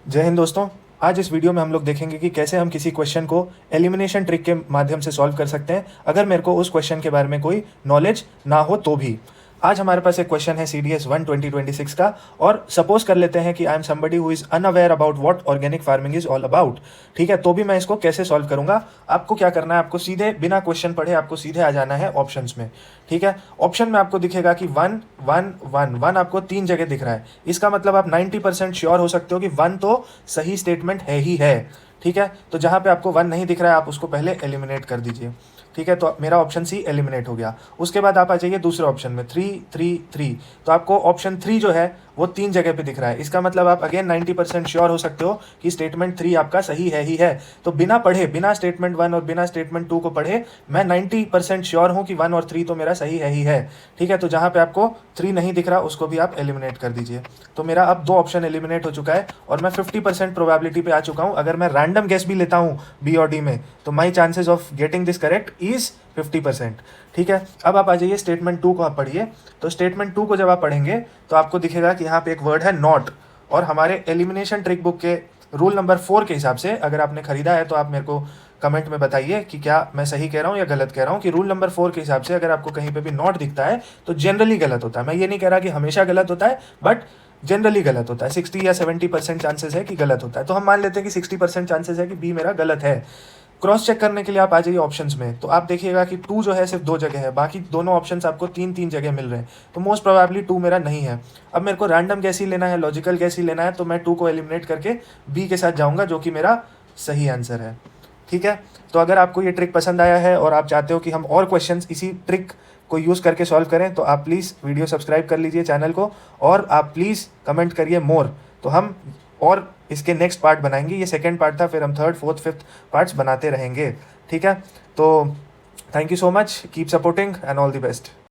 जय हिंद दोस्तों। आज इस वीडियो में हम लोग देखेंगे कि कैसे हम किसी क्वेश्चन को एलिमिनेशन ट्रिक के माध्यम से सॉल्व कर सकते हैं, अगर मेरे को उस क्वेश्चन के बारे में कोई नॉलेज ना हो तो भी। आज हमारे पास एक क्वेश्चन है CDS 1 2026 का, और सपोज कर लेते हैं कि I am somebody who is unaware about what organic farming is all about. ठीक है, तो भी मैं इसको कैसे सॉल्व करूंगा। आपको क्या करना है, आपको सीधे बिना क्वेश्चन पढ़े आपको सीधे आ जाना है ऑप्शंस में। ठीक है, ऑप्शन में आपको दिखेगा कि 1 1 1 1 आपको 3 जगह दिख रहा है। इसका मतलब आप 90% श्योर हो सकते हो कि 1 तो सही स्टेटमेंट है ही है। ठीक है, तो जहां पे आपको 1 नहीं दिख रहा है आप उसको पहले एलिमिनेट कर दीजिए। ठीक है, तो मेरा ऑप्शन सी एलिमिनेट हो गया। उसके बाद आप आ जाइए दूसरे ऑप्शन में 3 3 3। तो आपको ऑप्शन 3 जो है वो 3 जगह पे दिख रहा है। इसका मतलब आप अगेन 90% श्योर हो सकते हो कि स्टेटमेंट 3 आपका सही है ही है। तो बिना पढ़े, बिना स्टेटमेंट 1 और बिना स्टेटमेंट 2 को पढ़े, मैं 90% श्योर हूं कि 1 और 3 तो मेरा सही है ही है। ठीक है, तो जहां पे आपको 3 नहीं दिख रहा उसको भी आप एलिमिनेट कर दीजिए। तो मेरा अब 2 ऑप्शन एलिमिनेट हो चुका है और मैं 50% प्रोबेबिलिटी पे आ चुका हूं। अगर मैं रैंडम गेस भी लेता हूं बी और डी में, तो my chances of getting this correct is 50%। ठीक है, अब आप आ जाइए स्टेटमेंट 2 को आप पढ़िए। तो स्टेटमेंट 2 को जब आप पढ़ेंगे तो आपको दिखेगा कि यहाँ पे एक वर्ड है नॉट, और हमारे एलिमिनेशन ट्रिक बुक के रूल नंबर 4 के हिसाब से, अगर आपने खरीदा है तो आप मेरे को कमेंट में बताइए कि क्या मैं सही कह रहा हूँ या गलत कह रहा हूँ। कि रूल नंबर 4 के हिसाब से अगर आपको कहीं पे भी नॉट दिखता है तो जनरली गलत होता है। मैं ये नहीं कह रहा कि हमेशा गलत होता है, बट जनरली गलत होता है। 60 या 70% चांसेस है कि गलत होता है। तो हम मान लेते हैं कि 60% चांसेस है कि बी मेरा गलत है। क्रॉस चेक करने के लिए आप आ जाइए ऑप्शंस में। तो आप देखिएगा कि 2 जो है सिर्फ 2 जगह है, बाकी दोनों ऑप्शंस आपको 3 जगह मिल रहे हैं। तो मोस्ट प्रोबेबली 2 मेरा नहीं है। अब मेरे को रैंडम गैस ही लेना है, लॉजिकल गैस ही लेना है, तो मैं 2 को एलिमिनेट करके बी के साथ जाऊंगा, जो कि मेरा सही आंसर है। ठीक है, तो अगर आपको ये ट्रिक पसंद आया है और आप चाहते हो कि हम और क्वेश्चंस इसी ट्रिक को यूज़ करके सॉल्व करें, तो आप प्लीज़ वीडियो सब्सक्राइब कर लीजिए चैनल को, और आप प्लीज़ कमेंट करिए मोर। तो हम और इसके नेक्स्ट पार्ट बनाएंगे। ये सेकंड पार्ट था, फिर हम थर्ड फोर्थ फिफ्थ पार्ट्स बनाते रहेंगे। ठीक है, तो thank you so much, keep supporting and all the best.